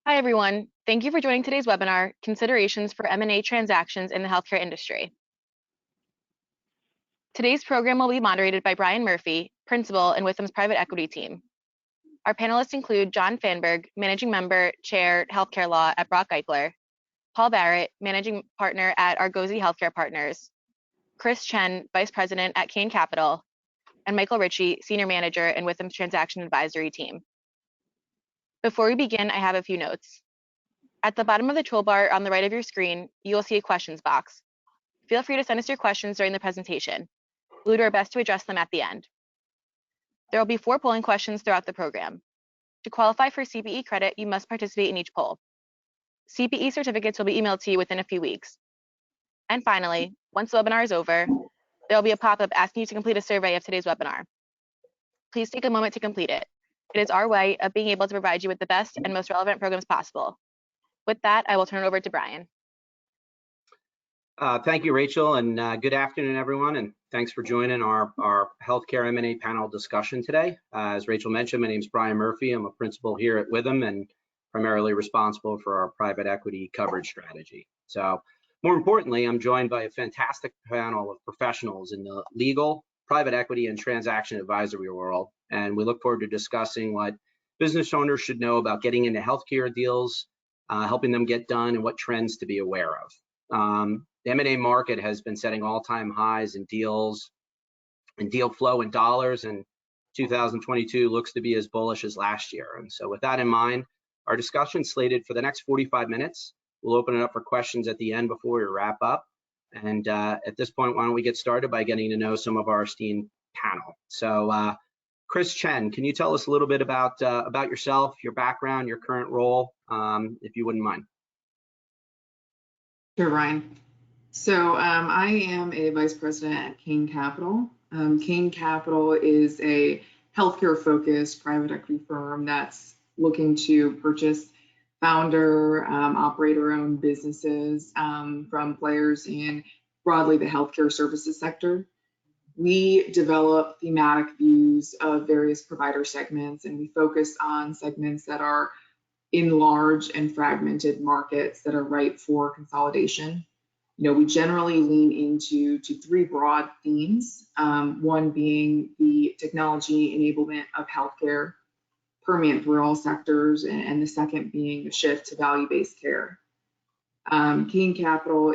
Hi, everyone. Thank you for joining today's webinar, Considerations for M&A Transactions in the Healthcare Industry. Today's program will be moderated by Brian Murphy, Principal in Withum's Private Equity Team. Our panelists include John Fanberg, Managing Member, Chair, Healthcare Law at Brock Eichler, Paul Barrett, Managing Partner at Argosy Healthcare Partners, Chris Chen, Vice President at Kane Capital, and Michael Ritchie, Senior Manager in Withum's Transaction Advisory Team. Before we begin, I have a few notes. At the bottom of the toolbar on the right of your screen, you will see a questions box. Feel free to send us your questions during the presentation. We'll do our best to address them at the end. There will be 4 polling questions throughout the program. To qualify for CPE credit, you must participate in each poll. CPE certificates will be emailed to you within a few weeks. And finally, once the webinar is over, there will be a pop-up asking you to complete a survey of today's webinar. Please take a moment to complete it. It is our way of being able to provide you with the best and most relevant programs possible. With that, I will turn it over to Brian. Thank you, Rachel, and good afternoon, everyone, and thanks for joining our healthcare M&A panel discussion today. As Rachel mentioned, my name is Brian Murphy. I'm a principal here at Withum and primarily responsible for our private equity coverage strategy. So, more importantly, I'm joined by a fantastic panel of professionals in the legal, private equity, and transaction advisory world, and we look forward to discussing what business owners should know about getting into healthcare deals, helping them get done, and what trends to be aware of. The M&A market has been setting all-time highs in deals and deal flow in dollars, and 2022 looks to be as bullish as last year. And so with that in mind, our discussion slated for the next 45 minutes. We'll open it up for questions at the end before we wrap up. And at this point, why don't we get started by getting to know some of our esteemed panel. So Chris Chen, can you tell us a little bit about yourself, your background, your current role, if you wouldn't mind? Sure, Ryan. So I am a vice president at Kane Capital. Kane Capital is a healthcare-focused private equity firm that's looking to purchase founder, operator-owned businesses from players in broadly the healthcare services sector. We develop thematic views of various provider segments, and we focus on segments that are in large and fragmented markets that are ripe for consolidation. You know, we generally lean into 3 broad themes, one being the technology enablement of healthcare, permeant through all sectors, and the second being the shift to value-based care. Kane Capital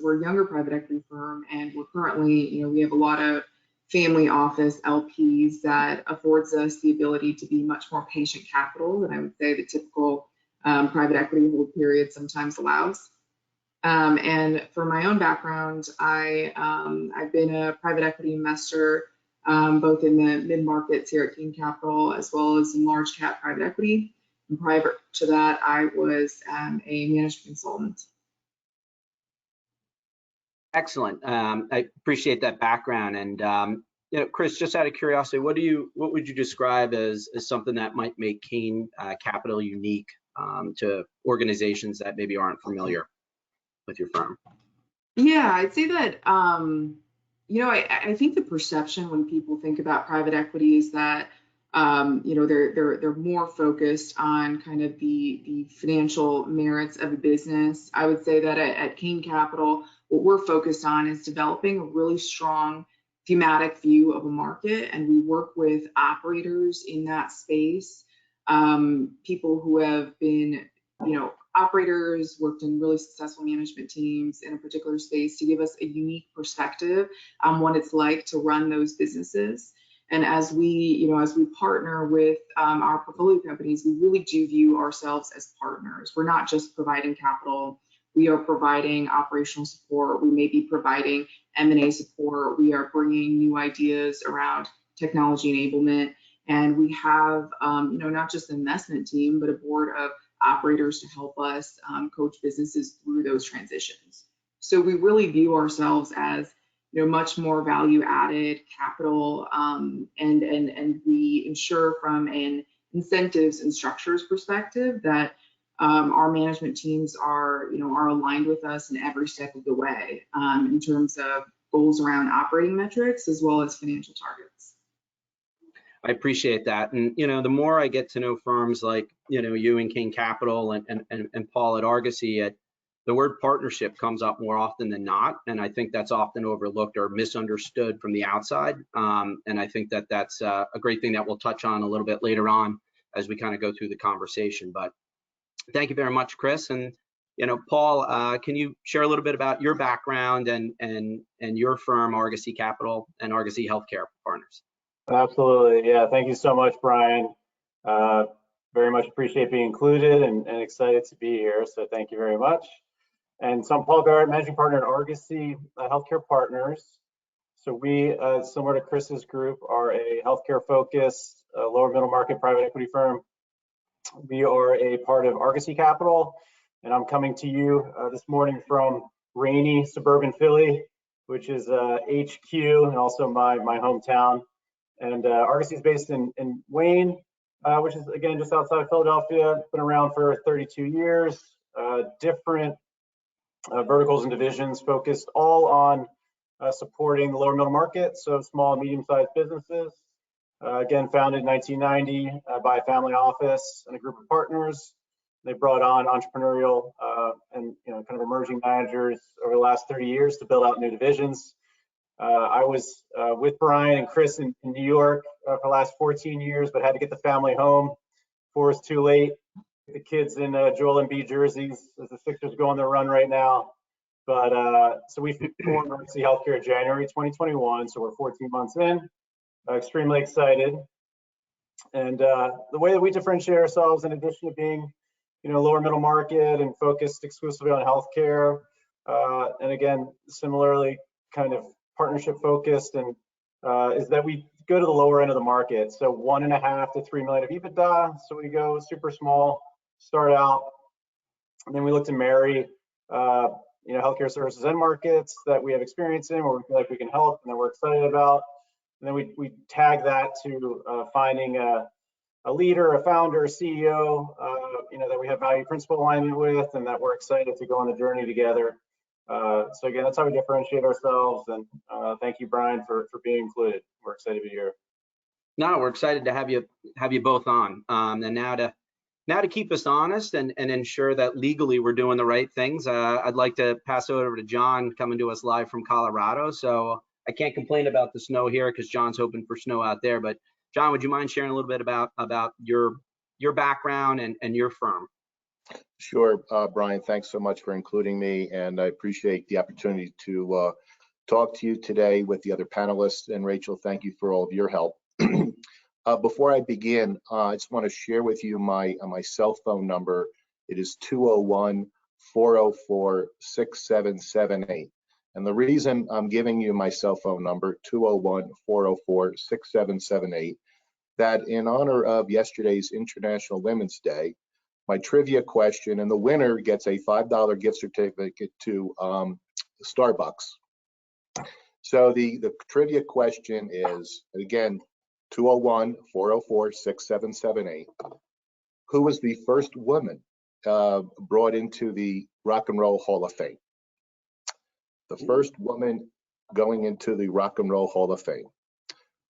we're a younger private equity firm, and we're currently, we have a lot of family office LPs that affords us the ability to be much more patient capital than I would say the typical private equity hold period sometimes allows. And for my own background, I've been a private equity investor both in the mid-markets here at Kane Capital as well as in large cap private equity. And prior to that, I was a management consultant. Excellent. I appreciate that background. And Chris, just out of curiosity, what would you describe as something that might make Kane Capital unique to organizations that maybe aren't familiar with your firm? Yeah, I'd say that I think the perception when people think about private equity is that they're more focused on kind of the financial merits of a business. I would say that at Kane Capital, what we're focused on is developing a really strong thematic view of a market, and we work with operators in that space, people who have been, operators, worked in really successful management teams in a particular space to give us a unique perspective on what it's like to run those businesses. And as we partner with our portfolio companies, we really do view ourselves as partners. We're not just providing capital. We are providing operational support. We may be providing M&A support. We are bringing new ideas around technology enablement. And we have, not just an investment team, but a board of operators to help us coach businesses through those transitions. So we really view ourselves as much more value added capital, and we ensure from an incentives and structures perspective that our management teams are aligned with us in every step of the way in terms of goals around operating metrics as well as financial targets. I appreciate that. And, the more I get to know firms like, you and King Capital and Paul at Argosy, the word partnership comes up more often than not. And I think that's often overlooked or misunderstood from the outside. And I think that that's a great thing that we'll touch on a little bit later on as we kind of go through the conversation. But thank you very much, Chris. And, Paul, can you share a little bit about your background and your firm, Argosy Capital and Argosy Healthcare Partners? Absolutely. Yeah. Thank you so much, Brian. Very much appreciate being included and excited to be here. So thank you very much. And so I'm Paul Barrett, managing partner at Argosy Healthcare Partners. So we, similar to Chris's group, are a healthcare focused lower middle market private equity firm. We are a part of Argosy Capital, and I'm coming to you this morning from rainy suburban Philly, which is HQ and also my hometown. And Argosy is based in Wayne, which is, again, just outside of Philadelphia. Been around for 32 years, different verticals and divisions focused all on supporting the lower middle market, so small and medium-sized businesses. Again, founded in 1990 by a family office and a group of partners. They brought on entrepreneurial and kind of emerging managers over the last 30 years to build out new divisions. I was with Brian and Chris in New York for the last 14 years, but had to get the family home before it's too late. The kids in Joel and B jerseys as the Sixers go on their run right now. But so we formed Argosy Healthcare in January 2021, so we're 14 months in. Extremely excited. And the way that we differentiate ourselves, in addition to being, lower middle market and focused exclusively on healthcare, and again, similarly kind of partnership focused, and is that we go to the lower end of the market. So 1.5 to 3 million of EBITDA. So we go super small, start out, and then we look to marry, healthcare services end markets that we have experience in, where we feel like we can help and that we're excited about. And then we tag that to finding a leader, a founder, a CEO, that we have value principle alignment with, and that we're excited to go on the journey together. So again, that's how we differentiate ourselves. And thank you, Brian, for being included. We're excited to be here. No, we're excited to have you both on. And now to keep us honest and ensure that legally we're doing the right things, I'd like to pass it over to John, coming to us live from Colorado. So I can't complain about the snow here because John's hoping for snow out there. But John, would you mind sharing a little bit about your background and your firm? Sure, Brian, thanks so much for including me, and I appreciate the opportunity to talk to you today with the other panelists. And Rachel, thank you for all of your help. Before I begin, I just want to share with you my cell phone number. It is 201-404-6778. And the reason I'm giving you my cell phone number, 201-404-6778, that in honor of yesterday's International Women's Day, my trivia question, and the winner gets a $5 gift certificate to Starbucks. So the trivia question is, again, 201-404-6778. Who was the first woman brought into the Rock and Roll Hall of Fame? The first woman going into the Rock and Roll Hall of Fame.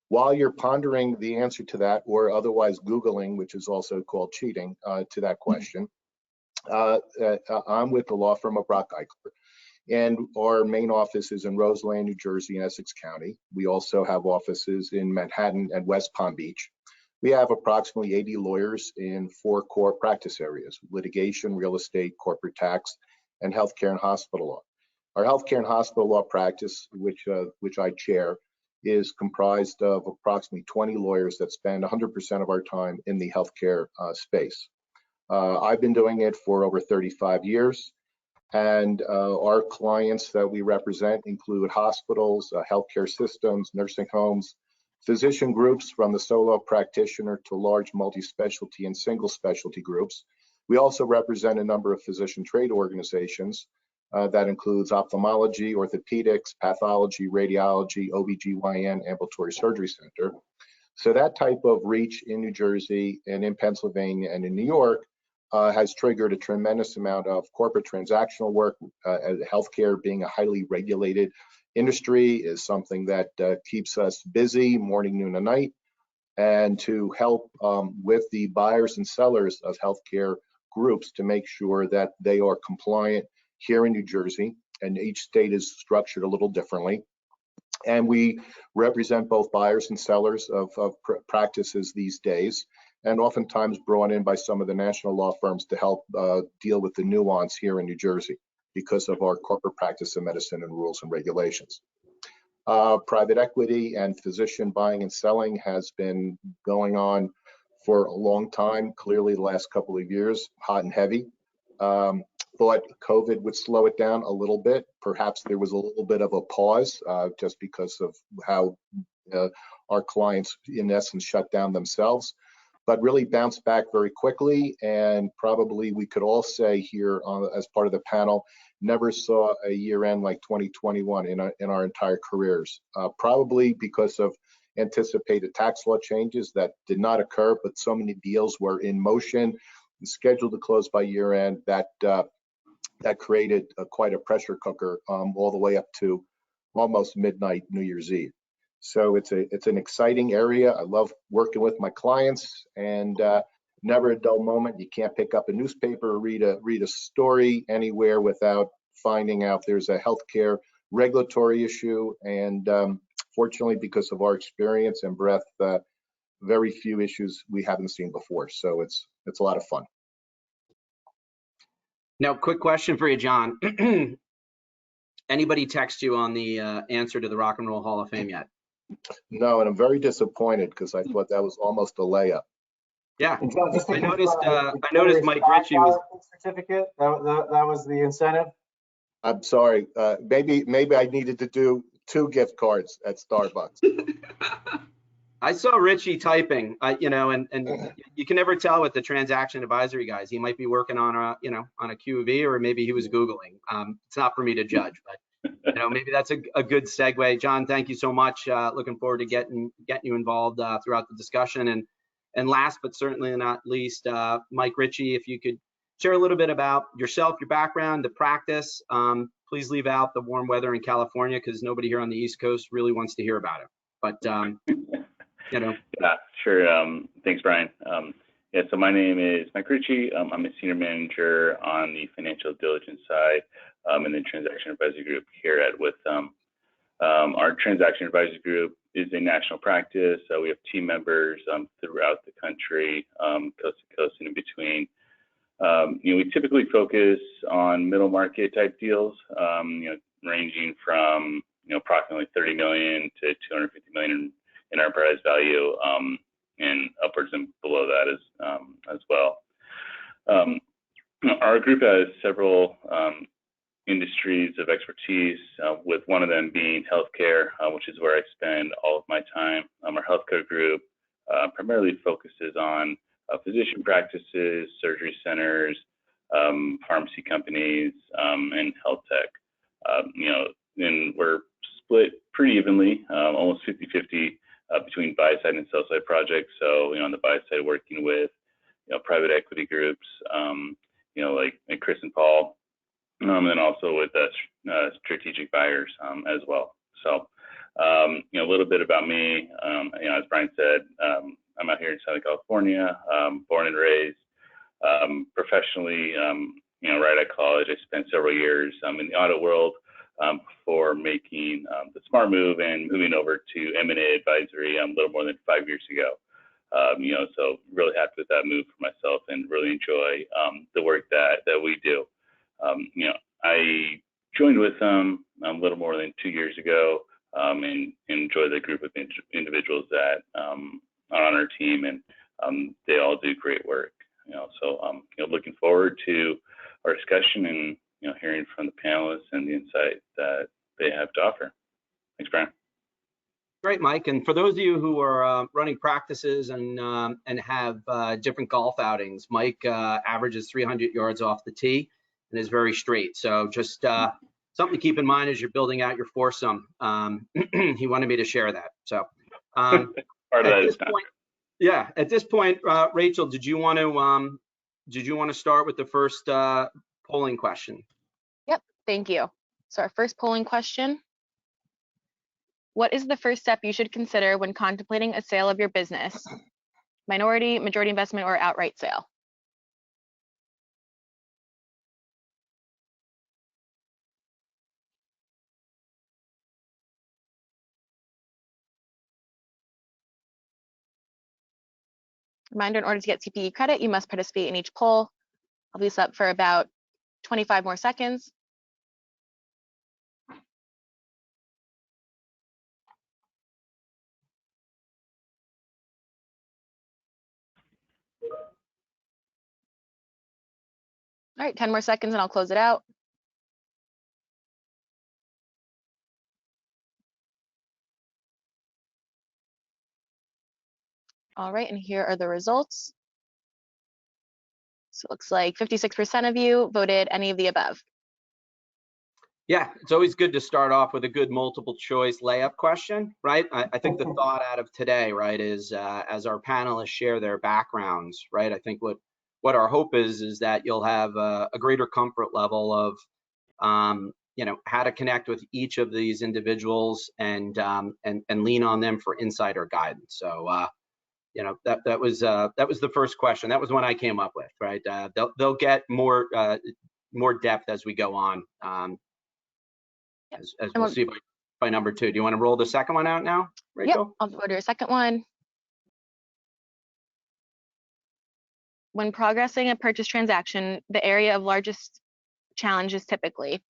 While you're pondering the answer to that, or otherwise Googling, which is also called cheating, to that question, I'm with the law firm of Brock Eichler, and our main office is in Roseland, New Jersey, in Essex County. We also have offices in Manhattan and West Palm Beach. We have approximately 80 lawyers in 4 core practice areas: litigation, real estate, corporate tax, and healthcare and hospital law. Our healthcare and hospital law practice, which I chair, is comprised of approximately 20 lawyers that spend 100% of our time in the healthcare space. I've been doing it for over 35 years, and our clients that we represent include hospitals, healthcare systems, nursing homes, physician groups from the solo practitioner to large multi-specialty and single specialty groups. We also represent a number of physician trade organizations. That includes ophthalmology, orthopedics, pathology, radiology, OBGYN, ambulatory surgery center. So that type of reach in New Jersey and in Pennsylvania and in New York has triggered a tremendous amount of corporate transactional work. Healthcare, being a highly regulated industry, is something that keeps us busy morning, noon, and night. and to help with the buyers and sellers of healthcare groups to make sure that they are compliant here in New Jersey, and each state is structured a little differently. And we represent both buyers and sellers of practices these days, and oftentimes brought in by some of the national law firms to help deal with the nuance here in New Jersey because of our corporate practice of medicine and rules and regulations. Private equity and physician buying and selling has been going on for a long time. Clearly, the last couple of years, hot and heavy. Thought COVID would slow it down a little bit. Perhaps there was a little bit of a pause just because of how our clients, in essence, shut down themselves, but really bounced back very quickly. And probably we could all say here as part of the panel, never saw a year end like 2021 in our entire careers, probably because of anticipated tax law changes that did not occur, but so many deals were in motion and scheduled to close by year end that created quite a pressure cooker all the way up to almost midnight New Year's Eve. So it's an exciting area. I love working with my clients, and never a dull moment. You can't pick up a newspaper or read a story anywhere without finding out there's a healthcare regulatory issue. And fortunately, because of our experience and breadth, very few issues we haven't seen before. So it's a lot of fun. Now, quick question for you, John. Anybody text you on the answer to the Rock and Roll Hall of Fame yet? No, and I'm very disappointed because I thought that was almost a layup. Yeah, John, just to I noticed. confirm, I noticed Mike Ritchie was. Certificate. That was the incentive. I'm sorry. Maybe I needed to do 2 gift cards at Starbucks. I saw Richie typing, and you can never tell with the transaction advisory guys. He might be working on a QV, or maybe he was Googling. It's not for me to judge, but maybe that's a good segue. John, thank you so much. Looking forward to getting you involved throughout the discussion. And last but certainly not least, Mike Ritchie, if you could share a little bit about yourself, your background, the practice. Please leave out the warm weather in California because nobody here on the East Coast really wants to hear about it. But Yeah, sure. Thanks, Brian. Yeah, so my name is Mike Ritchie. I'm a senior manager on the financial diligence side in the transaction advisory group here at Withum. Our transaction advisory group is a national practice. We have team members throughout the country, coast to coast and in between. We typically focus on middle market type deals, ranging from approximately 30 million to 250 million in enterprise value, and upwards and below that as well. Our group has several industries of expertise, with one of them being healthcare, which is where I spend all of my time. Our healthcare group primarily focuses on physician practices, surgery centers, pharmacy companies, and health tech. And we're split pretty evenly, almost 50-50 between buy-side and sell-side projects. So, on the buy-side, working with, private equity groups, like Chris and Paul, and then also with strategic buyers as well. So, a little bit about me. As Brian said, I'm out here in Southern California, born and raised. Professionally, right out of college, I spent several years in the audit world before making the smart move and moving over to M&A advisory a little more than 5 years ago. So really happy with that move for myself and really enjoy the work that we do. I joined with them a little more than 2 years ago, and enjoy the group of individuals that are on our team, and they all do great work. So looking forward to our discussion and hearing from the panelists and the insight that they have to offer. Thanks, Brian. Great, Mike. And for those of you who are running practices and have different golf outings, Mike averages 300 yards off the tee and is very straight. So just something to keep in mind as you're building out your foursome. He wanted me to share that. So Part of that is not. Yeah, at this point, Rachel, did you want to start with the first polling question? Yep, thank you. So our first polling question What is the first step you should consider when contemplating a sale of your business? Minority, majority investment, or outright sale? Reminder, in order to get CPE credit, you must participate in each poll. I'll leave this up for about 25 more seconds. All right, 10 more seconds and I'll close it out. All right, and here are the results. So it looks like 56% of you voted any of the above. Yeah, it's always good to start off with a good multiple choice layup question, right? I think the thought out of today, right, is as our panelists share their backgrounds, right? I think what our hope is that you'll have a greater comfort level of, how to connect with each of these individuals and lean on them for insider guidance. So, that was the first question. That was one I came up with, right? They'll get more depth as we go on. As we'll see by number 2. Do you want to roll the second one out now, Rachel? Yep, I'll go to a second one. When progressing a purchase transaction, the area of largest challenge is typically.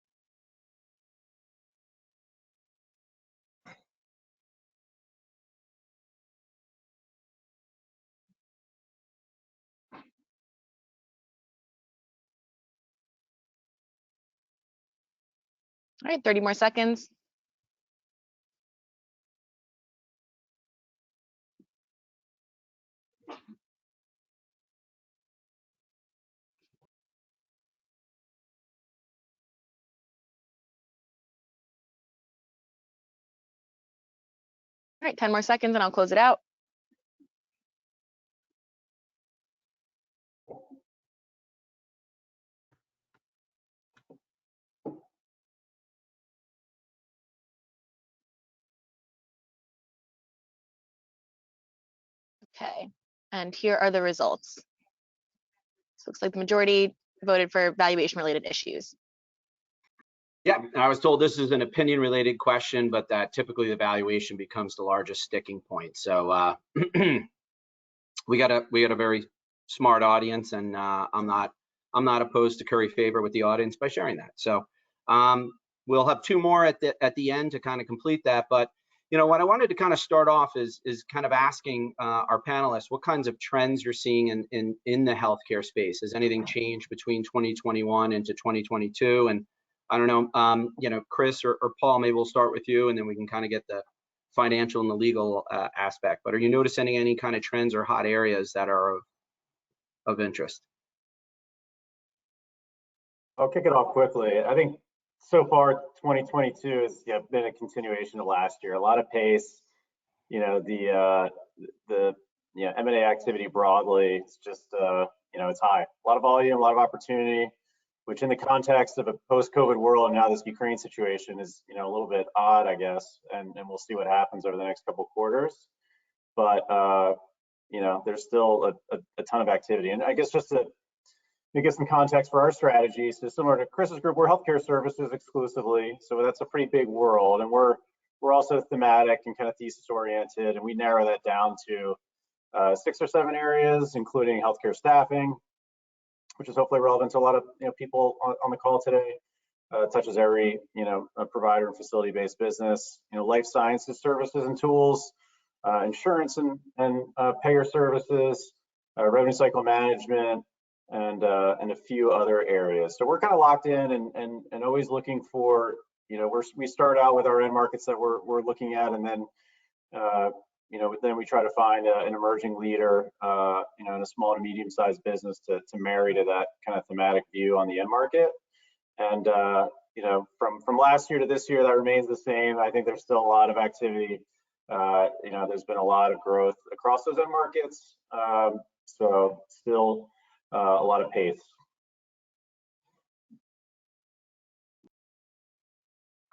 All right, 30 more seconds. All right, 10 more seconds and I'll close it out. Okay, and here are the results. So it looks like the majority voted for valuation related issues. Yeah, I was told this is an opinion related question, but that typically the valuation becomes the largest sticking point. So we got a very smart audience, and I'm not opposed to curry favor with the audience by sharing that. So we'll have 2 more at the end to kind of complete that. But what I wanted to kind of start off is kind of asking our panelists what kinds of trends you're seeing in the healthcare space. Has anything changed between 2021 into 2022? And I don't know, Chris or Paul, maybe we'll start with you, and then we can kind of get the financial and the legal aspect. But are you noticing any kind of trends or hot areas that are of interest? I'll kick it off quickly. I think so far 2022 has been a continuation of last year. A lot of pace. The M&A activity broadly, it's just it's high. A lot of volume, a lot of opportunity, which in the context of a post-COVID world and now this Ukraine situation is a little bit odd, I guess, and we'll see what happens over the next couple of quarters. But there's still a ton of activity, and I guess just to give some context for our strategy, so similar to Chris's group, we're healthcare services exclusively, so that's a pretty big world, and we're also thematic and kind of thesis oriented, and we narrow that down to 6 or 7 areas, including healthcare staffing, which is hopefully relevant to a lot of people on the call today. Touches every a provider and facility-based business. Life sciences services and tools, insurance and payer services, revenue cycle management, and a few other areas. So we're kind of locked in and always looking for we start out with our end markets that we're looking at, and then then we try to find an emerging leader, in a small to medium-sized business to marry to that kind of thematic view on the end market. And from last year to this year, that remains the same. I think there's still a lot of activity. There's been a lot of growth across those end markets. So still a lot of pace.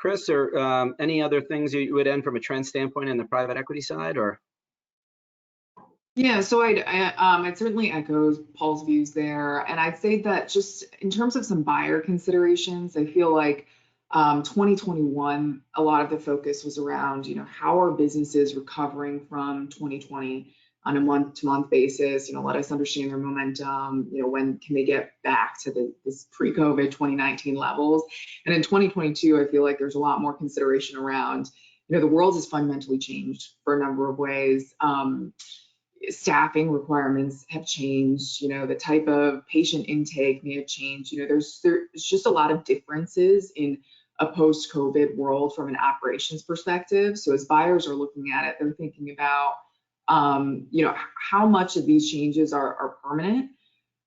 Chris, or any other things you would end from a trend standpoint in the private equity side, or? Yeah, so I'd certainly echo Paul's views there, and I'd say that just in terms of some buyer considerations, I feel like 2021, a lot of the focus was around, how are businesses recovering from 2020 on a month-to-month basis? Let us understand their momentum. When can they get back to this pre-COVID 2019 levels? And in 2022, I feel like there's a lot more consideration around, the world has fundamentally changed for a number of ways. Staffing requirements have changed, the type of patient intake may have changed. There's just a lot of differences in a post-COVID world from an operations perspective. So as buyers are looking at it, they're thinking about, how much of these changes are permanent.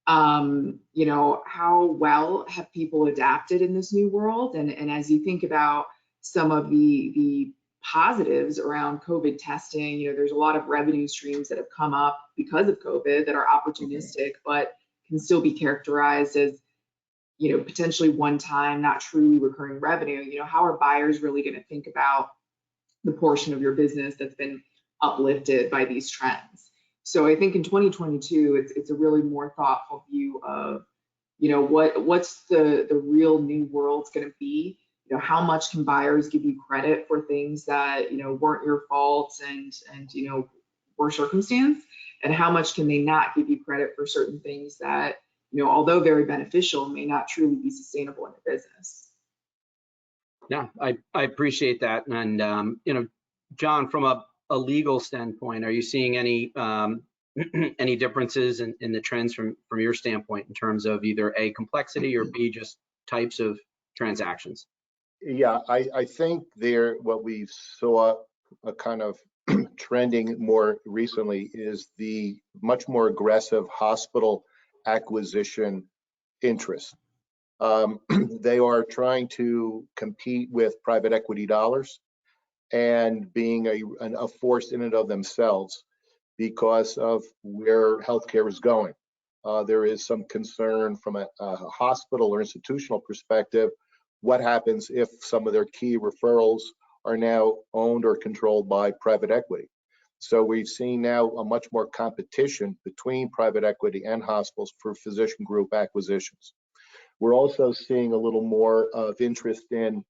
How well have people adapted in this new world? And as you think about some of the positives around COVID testing, there's a lot of revenue streams that have come up because of COVID that are opportunistic, but can still be characterized as, potentially one-time, not truly recurring revenue. How are buyers really going to think about the portion of your business that's been uplifted by these trends? So I think in 2022, it's a really more thoughtful view of, what's the real new world's going to be. How much can buyers give you credit for things that, weren't your fault and were circumstance? And how much can they not give you credit for certain things that, although very beneficial, may not truly be sustainable in the business? Yeah, I appreciate that. And, John, from a legal standpoint, are you seeing any any differences in the trends from your standpoint in terms of either A, complexity, or B, just types of transactions? Yeah, I think what we saw a kind of trending more recently is the much more aggressive hospital acquisition interest. They are trying to compete with private equity dollars and being a force in and of themselves because of where healthcare is going. There is some concern from a hospital or institutional perspective. What happens if some of their key referrals are now owned or controlled by private equity? So we've seen now a much more competition between private equity and hospitals for physician group acquisitions. We're also seeing a little more of interest in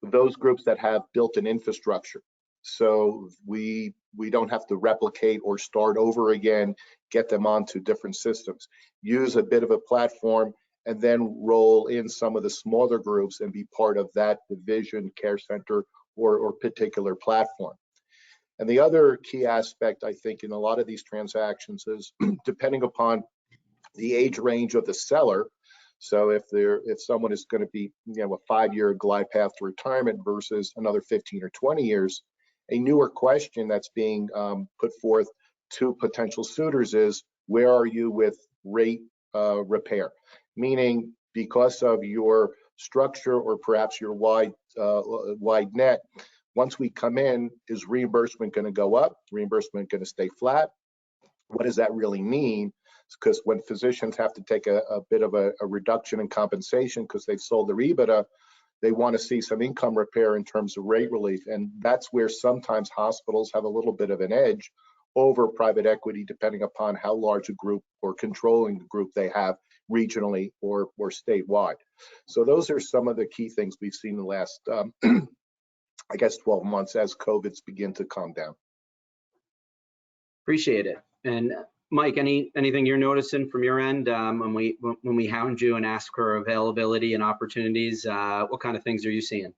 those groups that have built an infrastructure. So we don't have to replicate or start over again, get them onto different systems, use a bit of a platform, and then roll in some of the smaller groups and be part of that division, care center, or particular platform. And the other key aspect, I think, in a lot of these transactions is depending upon the age range of the seller. So if someone is going to be, a 5-year glide path to retirement versus another 15 or 20 years, a newer question that's being put forth to potential suitors is, where are you with rate repair? Meaning, because of your structure or perhaps your wide net, once we come in, is reimbursement going to go up? Reimbursement going to stay flat? What does that really mean? Because when physicians have to take a bit of a reduction in compensation because they've sold their EBITDA, they want to see some income repair in terms of rate relief. And that's where sometimes hospitals have a little bit of an edge over private equity, depending upon how large a group or controlling the group they have regionally or statewide. So those are some of the key things we've seen in the last, 12 months as COVID's begin to calm down. Appreciate it. And Mike, anything you're noticing from your end when we hound you and ask for availability and opportunities? What kind of things are you seeing?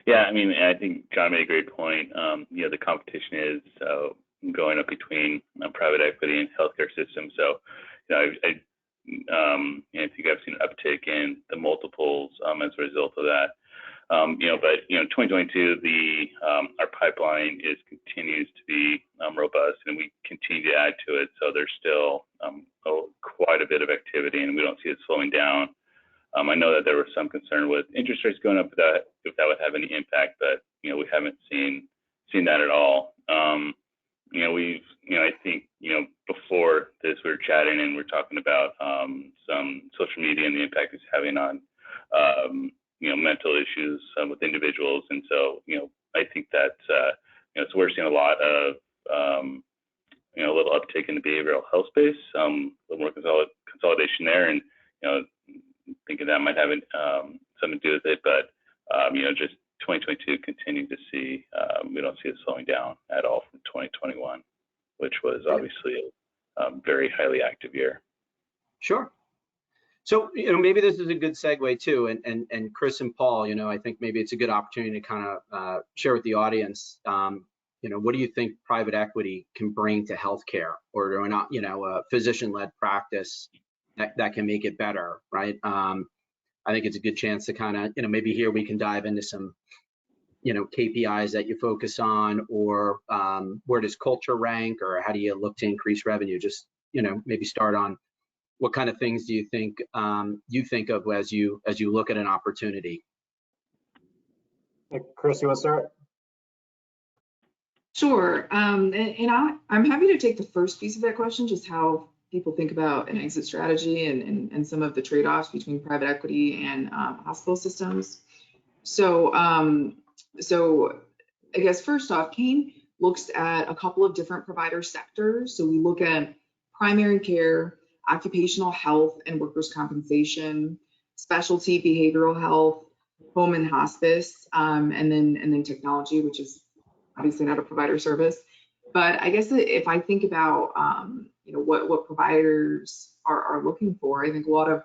Yeah, I think John made a great point. The competition is going up between private equity and healthcare systems. So, I think I've seen an uptick in the multiples as a result of that. But 2022, our pipeline continues to be robust, and we continue to add to it. So there's still quite a bit of activity, and we don't see it slowing down. I know that there was some concern with interest rates going up, if that would have any impact, but we haven't seen that at all. I think before this we were chatting and we're talking about some social media and the impact it's having on mental issues with individuals. And so, I think that, so we're seeing a lot of, a little uptake in the behavioral health space, a little more consolidation there, and, thinking that might have something to do with it. But, just 2022 continue to see, we don't see it slowing down at all from 2021, which was obviously a very highly active year. Sure. So, maybe this is a good segue too, and Chris and Paul, I think maybe it's a good opportunity to kind of share with the audience, what do you think private equity can bring to healthcare, or not, a physician-led practice that can make it better, right? I think it's a good chance to kind of, maybe here we can dive into some, KPIs that you focus on, or where does culture rank, or how do you look to increase revenue? Just, maybe start on what kind of things do you think of as you look at an opportunity? Hey, Chris, you want to start? Sure. I'm happy to take the first piece of that question, just how people think about an exit strategy and some of the trade-offs between private equity and hospital systems. So I guess first off, Kane looks at a couple of different provider sectors. So we look at primary care, occupational health and workers' compensation, specialty behavioral health, home and hospice, and then technology, which is obviously not a provider service. But I guess if I think about what providers are looking for, I think a lot of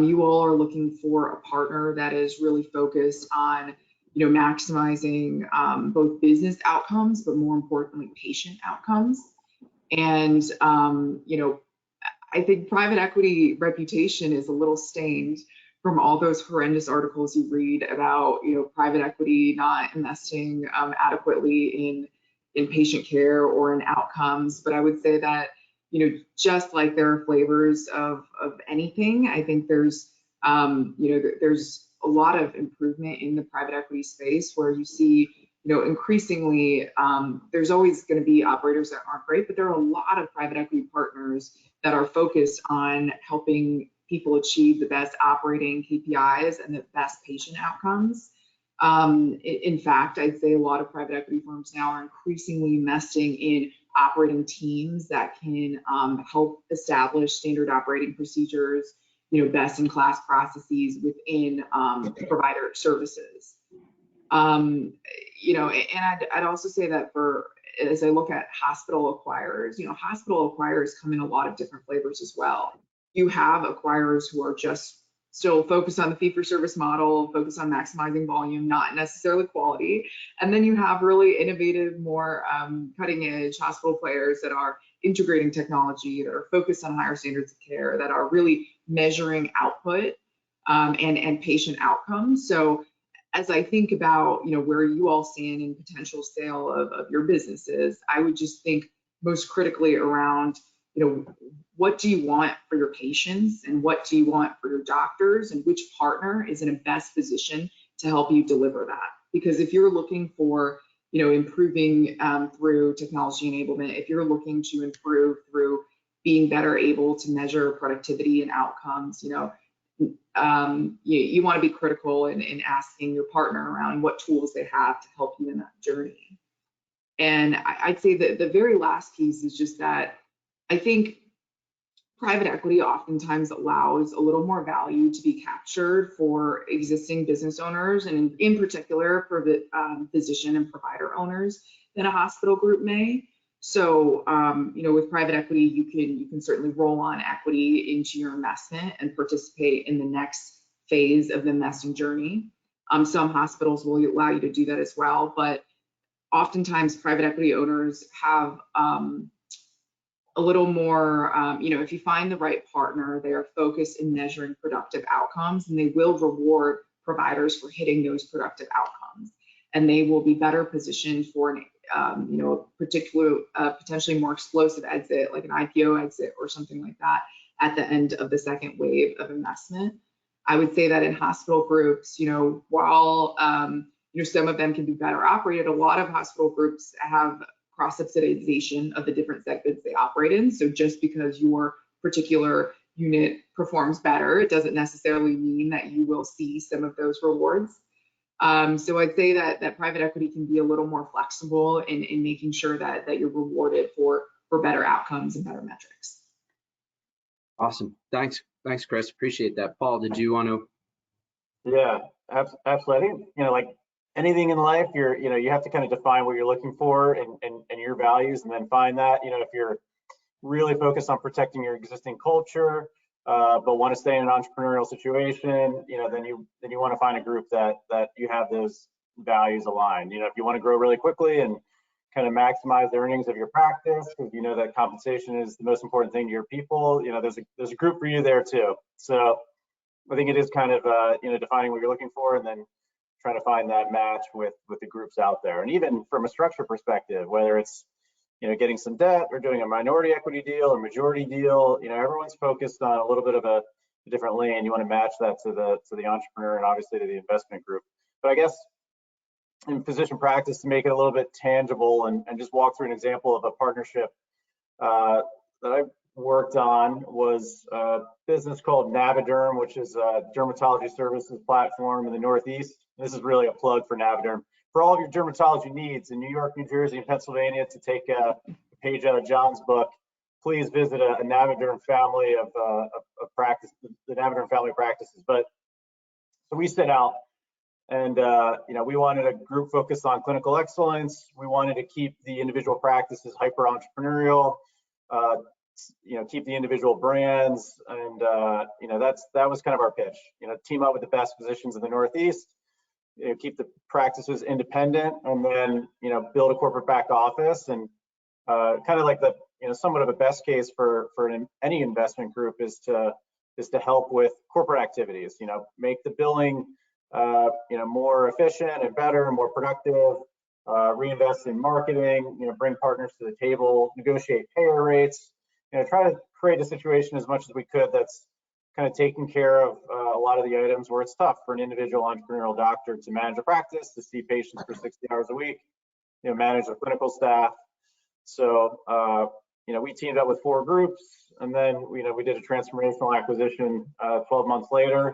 you all are looking for a partner that is really focused on maximizing both business outcomes, but more importantly, patient outcomes. And I think private equity reputation is a little stained from all those horrendous articles you read about, private equity not investing adequately in patient care or in outcomes. But I would say that, just like there are flavors of anything, I think there's, there's a lot of improvement in the private equity space where you see, increasingly, there's always going to be operators that aren't great, but there are a lot of private equity partners that are focused on helping people achieve the best operating KPIs and the best patient outcomes. In fact, I'd say a lot of private equity firms now are increasingly investing in operating teams that can help establish standard operating procedures, best-in-class processes within provider services. And I'd also say that as I look at hospital acquirers, hospital acquirers come in a lot of different flavors as well. You have acquirers who are just still focused on the fee-for-service model, focused on maximizing volume, not necessarily quality. And then you have really innovative, more cutting-edge hospital players that are integrating technology, that are focused on higher standards of care, that are really measuring output and patient outcomes. So as I think about, where you all stand in potential sale of your businesses, I would just think most critically around, what do you want for your patients and what do you want for your doctors, and which partner is in a best position to help you deliver that? Because if you're looking for, improving through technology enablement, if you're looking to improve through being better able to measure productivity and outcomes, you want to be critical in asking your partner around what tools they have to help you in that journey. And I'd say that the very last piece is just that I think private equity oftentimes allows a little more value to be captured for existing business owners, and in particular for the physician and provider owners than a hospital group may. So, with private equity, you can certainly roll on equity into your investment and participate in the next phase of the investing journey. Some hospitals will allow you to do that as well, but oftentimes private equity owners have a little more, if you find the right partner, they are focused in measuring productive outcomes, and they will reward providers for hitting those productive outcomes. And they will be better positioned for an particular, potentially more explosive exit, like an IPO exit or something like that, at the end of the second wave of investment. I would say that in hospital groups, while some of them can be better operated, a lot of hospital groups have cross-subsidization of the different segments they operate in. So just because your particular unit performs better, it doesn't necessarily mean that you will see some of those rewards. So I'd say that private equity can be a little more flexible in making sure that you're rewarded for better outcomes and better metrics. Awesome. Thanks, Chris. Appreciate that. Paul, did you want to? Yeah, absolutely. I think, like anything in life, you have to kind of define what you're looking for and your values, and then find that. If you're really focused on protecting your existing culture, but want to stay in an entrepreneurial situation, then you want to find a group that you have those values aligned. If you want to grow really quickly and kind of maximize the earnings of your practice, because you know that compensation is the most important thing to your people, there's a group for you there too. So I think it is kind of defining what you're looking for, and then trying to find that match with the groups out there. And even from a structure perspective, whether it's getting some debt or doing a minority equity deal or majority deal, everyone's focused on a little bit of a different lane. You want to match that to the entrepreneur and obviously to the investment group. But I guess in physician practice, to make it a little bit tangible and just walk through an example of a partnership that I worked on, was a business called Naviderm, which is a dermatology services platform in the Northeast. This is really a plug for Naviderm. For all of your dermatology needs in New York, New Jersey, and Pennsylvania, to take a page out of John's book, please visit a Naviderm family of practice, the Naviderm family practices. But so we set out, and we wanted a group focused on clinical excellence. We wanted to keep the individual practices hyper entrepreneurial, keep the individual brands, and that was kind of our pitch. Team up with the best physicians in the Northeast. Keep the practices independent, and then build a corporate back office, and kind of like the somewhat of a best case for any investment group is to help with corporate activities. Make the billing more efficient and better and more productive. Reinvest in marketing. Bring partners to the table. Negotiate payer rates. Try to create a situation as much as we could that's kind of taking care of a lot of the items where it's tough for an individual entrepreneurial doctor to manage a practice, to see patients for 60 hours a week, manage a clinical staff. So, we teamed up with 4 groups, and then, we did a transformational acquisition 12 months later.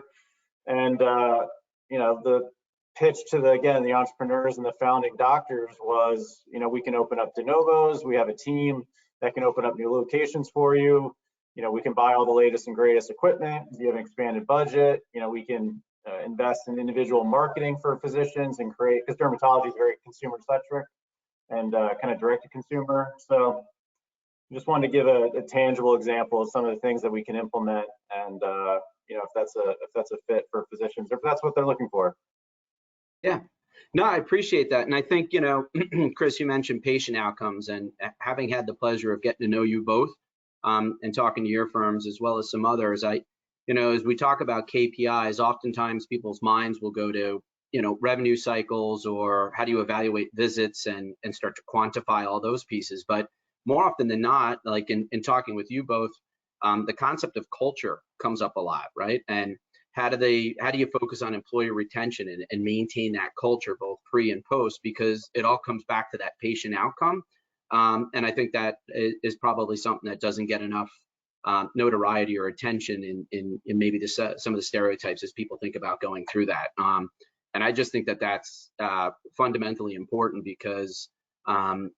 And, the pitch to the entrepreneurs and the founding doctors was, we can open up de novos. We have a team that can open up new locations for you. We can buy all the latest and greatest equipment. If you have an expanded budget, we can invest in individual marketing for physicians and create, because dermatology is very consumer centric and kind of direct to consumer. So just wanted to give a tangible example of some of the things that we can implement, and if that's a fit for physicians, or if that's what they're looking for. Yeah, no, I appreciate that. And I think, Chris, you mentioned patient outcomes, and having had the pleasure of getting to know you both, and talking to your firms as well as some others, as we talk about KPIs, oftentimes people's minds will go to, revenue cycles, or how do you evaluate visits and start to quantify all those pieces. But more often than not, like in talking with you both, the concept of culture comes up a lot, right? And how do you focus on employee retention and maintain that culture both pre and post, because it all comes back to that patient outcome. And I think that is probably something that doesn't get enough notoriety or attention in maybe some of the stereotypes as people think about going through that. And I just think that that's fundamentally important, because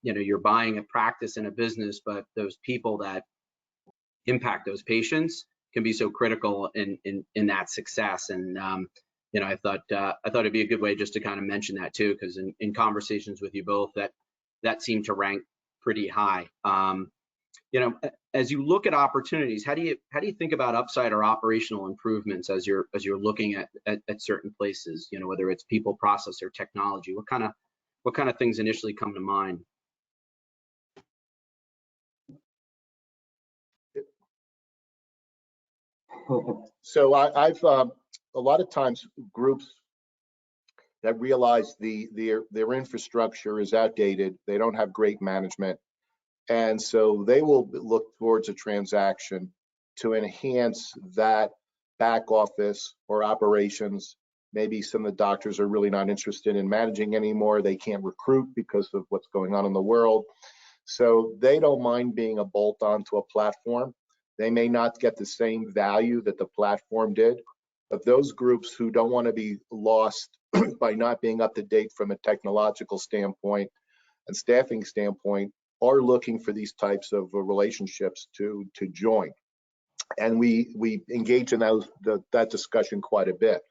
you're buying a practice and a business, but those people that impact those patients can be so critical in that success. And I thought it'd be a good way just to kind of mention that too, because in conversations with you both, that seemed to rank pretty high. As you look at opportunities, how do you think about upside or operational improvements as you're looking at certain places? Whether it's people, process, or technology. What kind of things initially come to mind? So I've a lot of times groups that realize their infrastructure is outdated, they don't have great management, and so they will look towards a transaction to enhance that back office or operations. Maybe some of the doctors are really not interested in managing anymore. They can't recruit because of what's going on in the world. So they don't mind being a bolt-on to a platform. They may not get the same value that the platform did, but those groups who don't want to be lost by not being up to date from a technological standpoint and staffing standpoint are looking for these types of relationships to join. And we engage in that discussion quite a bit.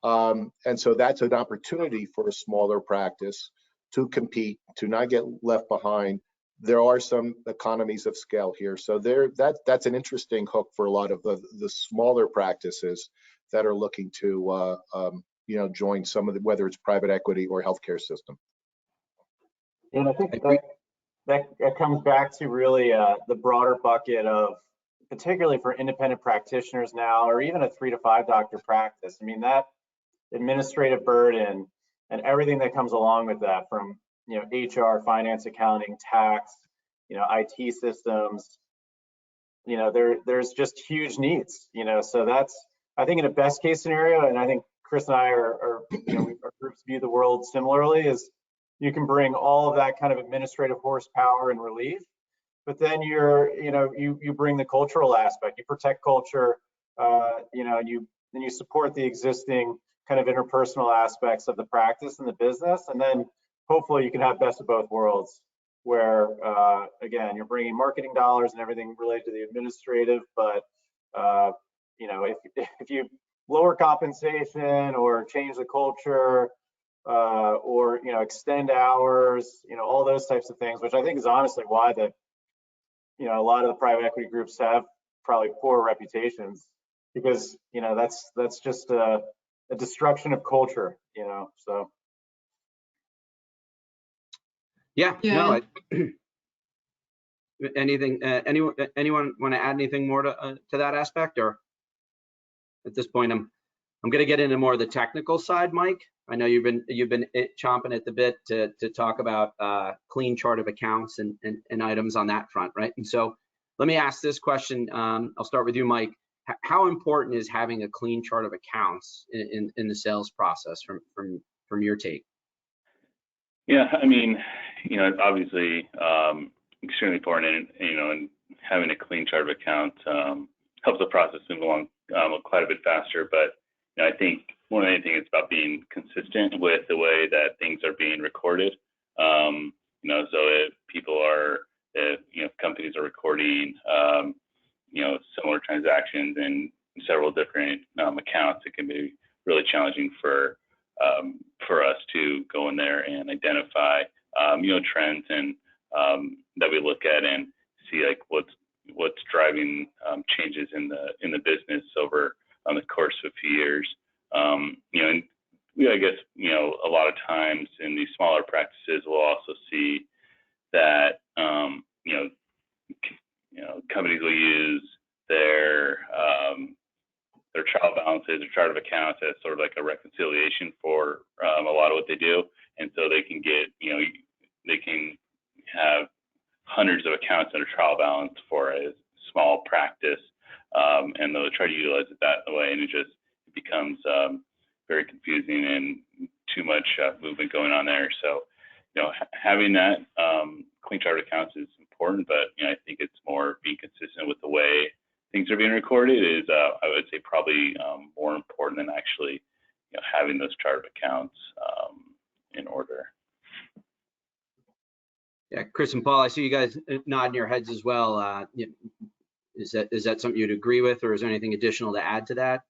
And so that's an opportunity for a smaller practice to compete, to not get left behind. There are some economies of scale here. So that's an interesting hook for a lot of the smaller practices that are looking to join some of the, whether it's private equity or healthcare system. And I think that comes back to really the broader bucket of, particularly for independent practitioners now, or even a 3 to 5 doctor practice. I mean, that administrative burden and everything that comes along with that, from HR, finance, accounting, tax, IT systems, there's just huge needs, so that's, I think, in a best case scenario, and I think Chris and I our groups view the world similarly, is you can bring all of that kind of administrative horsepower and relief, but then you bring the cultural aspect, you protect culture, and you support the existing kind of interpersonal aspects of the practice and the business, and then hopefully you can have best of both worlds, where again, you're bringing marketing dollars and everything related to the administrative, but if you lower compensation or change the culture, or extend hours, all those types of things, which I think is honestly why a lot of the private equity groups have probably poor reputations, because that's just a destruction of culture, so. Yeah. Yeah. No. Anything? Anyone want to add anything more to that aspect, or at this point, I'm going to get into more of the technical side, Mike. I know you've been chomping at the bit to talk about clean chart of accounts and items on that front, right? And so let me ask this question. I'll start with you, Mike. How important is having a clean chart of accounts in the sales process from your take? Yeah, I mean, obviously extremely important, and having a clean chart of accounts helps the process move along quite a bit faster. But I think more than anything, it's about being consistent with the way that things are being recorded. So if companies are recording similar transactions in several different accounts, it can be really challenging for us to go in there and identify trends and that we look at and see like what's driving changes in the business over the course of a few years. And I guess a lot of times in these smaller practices, we'll also see that companies will use their trial balances or chart of accounts as sort of like a reconciliation for a lot of what they do, and so they can get they can have hundreds of accounts in a trial balance for a small practice, and they'll try to utilize it that way, and it becomes very confusing and too much movement going on there. So having that clean chart of accounts is important, but I think it's more being consistent with the way things are being recorded is I would say probably more important than actually having those chart of accounts in order. Yeah, Chris and Paul, I see you guys nodding your heads as well. Is that something you'd agree with, or is there anything additional to add to that?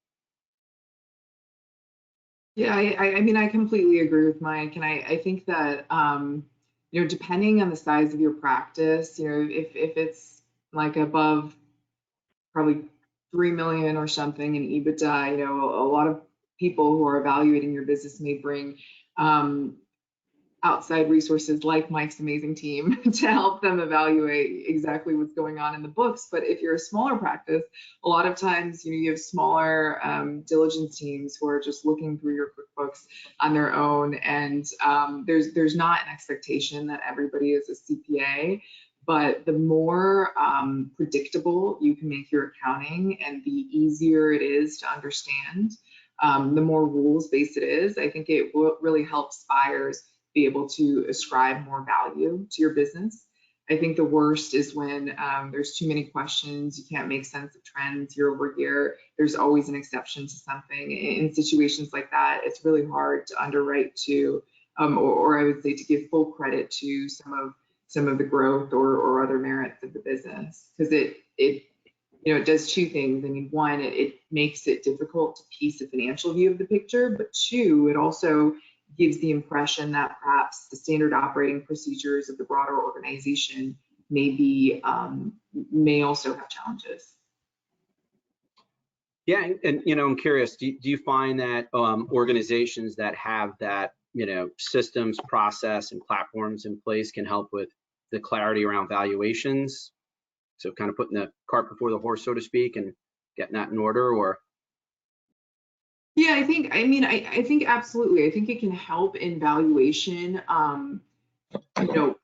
Yeah, I mean, I completely agree with Mike, and I think that depending on the size of your practice, if it's like above probably 3 million or something in EBITDA, a lot of people who are evaluating your business may bring outside resources like Mike's amazing team to help them evaluate exactly what's going on in the books. But if you're a smaller practice, a lot of times you have smaller diligence teams who are just looking through your QuickBooks on their own, and there's not an expectation that everybody is a CPA. But the more predictable you can make your accounting and the easier it is to understand, the more rules-based it is, I think it really helps buyers be able to ascribe more value to your business. I think the worst is when there's too many questions, you can't make sense of trends year over year. There's always an exception to something. In situations like that, it's really hard to underwrite to, or I would say to give full credit to some of the growth or other merits of the business, because it does two things. I mean, one, it makes it difficult to piece a financial view of the picture, but two, it also gives the impression that perhaps the standard operating procedures of the broader organization may also have challenges. Yeah, and I'm curious, do you find that organizations that have that, systems, process, and platforms in place can help with the clarity around valuations? So kind of putting the cart before the horse, so to speak, and getting that in order, or? Yeah, I think absolutely. I think it can help in valuation. I don't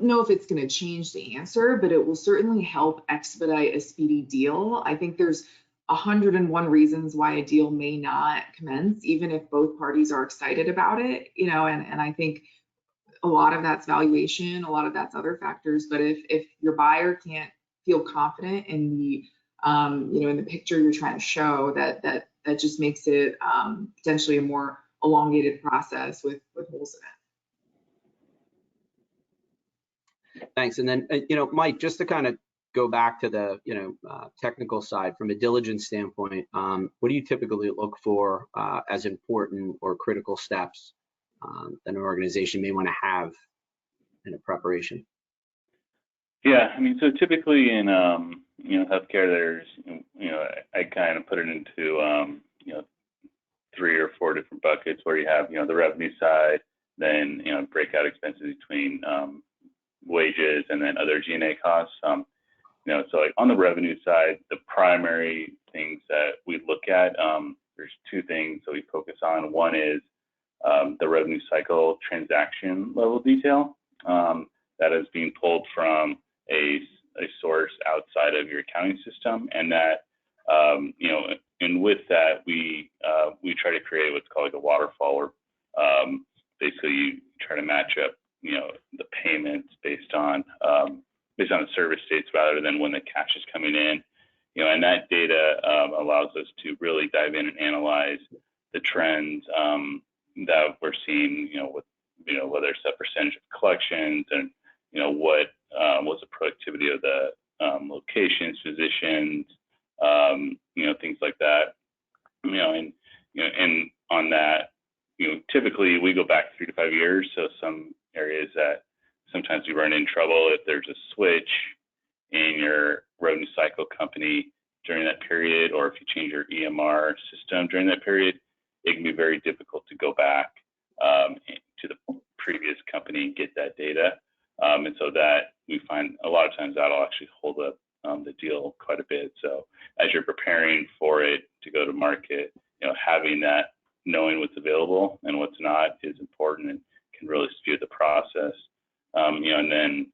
know if it's going to change the answer, but it will certainly help expedite a speedy deal. I think there's 101 reasons why a deal may not commence, even if both parties are excited about it, and I think a lot of that's valuation, a lot of that's other factors. But if your buyer can't feel confident in the in the picture you're trying to show, that just makes it potentially a more elongated process with holes in it. Thanks. And then, Mike, just to kind of go back to the, technical side from a diligence standpoint, what do you typically look for as important or critical steps that an organization may want to have in a preparation? Yeah, I mean, so typically in, healthcare, there's, I kind of put it into, 3 or 4 different buckets where you have, the revenue side, then, break out expenses between wages and then other G&A costs. So like on the revenue side, the primary things that we look at, there's 2 things that we focus on. One is the revenue cycle transaction level detail that is being pulled from a source outside of your accounting system, and that and with that we try to create what's called like a waterfall, where basically you try to match up the payments based on the service dates rather than when the cash is coming in, and that data allows us to really dive in and analyze the trends that we're seeing, with whether it's the percentage of collections and what was the productivity of the locations, physicians, things like that, and on that, typically we go back 3 to 5 years. So some areas that sometimes we run in trouble if there's a switch in your revenue cycle company during that period, or if you change your EMR system during that period, it can be very difficult to go back to the previous company and get that data. And so that we find a lot of times that'll actually hold up the deal quite a bit. So as you're preparing for it to go to market, having that, knowing what's available and what's not is important and can really speed the process. And then,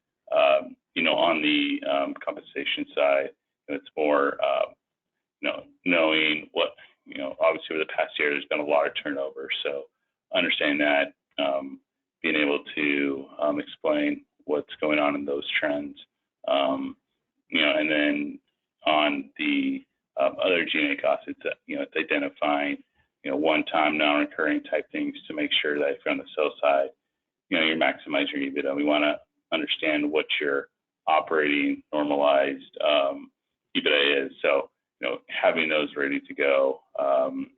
on the compensation side, it's more, knowing what, obviously over the past year, there's been a lot of turnover. So understanding that, being able to explain what's going on in those trends, and then on the other G&A costs, it's identifying, one-time non-recurring type things to make sure that if you're on the sales side, you're maximizing your EBITDA. We want to understand what your operating normalized EBITDA is. So, having those ready to go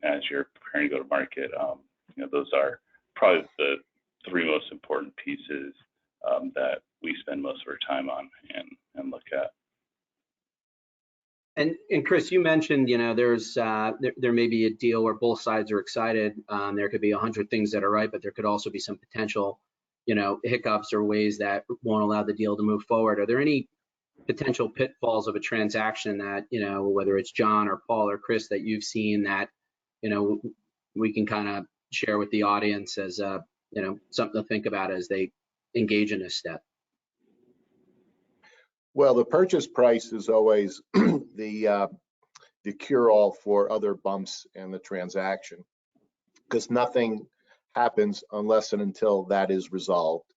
as you're preparing to go to market, those are probably the 3 most important pieces that we spend most of our time on and look at. And Chris, you mentioned, there's there may be a deal where both sides are excited. There could be 100 things that are right, but there could also be some potential, hiccups or ways that won't allow the deal to move forward. Are there any potential pitfalls of a transaction that, whether it's John or Paul or Chris, that you've seen that, we can kind of share with the audience as, something to think about as they engage in this step? Well, the purchase price is always the cure-all for other bumps in the transaction, because nothing happens unless and until that is resolved.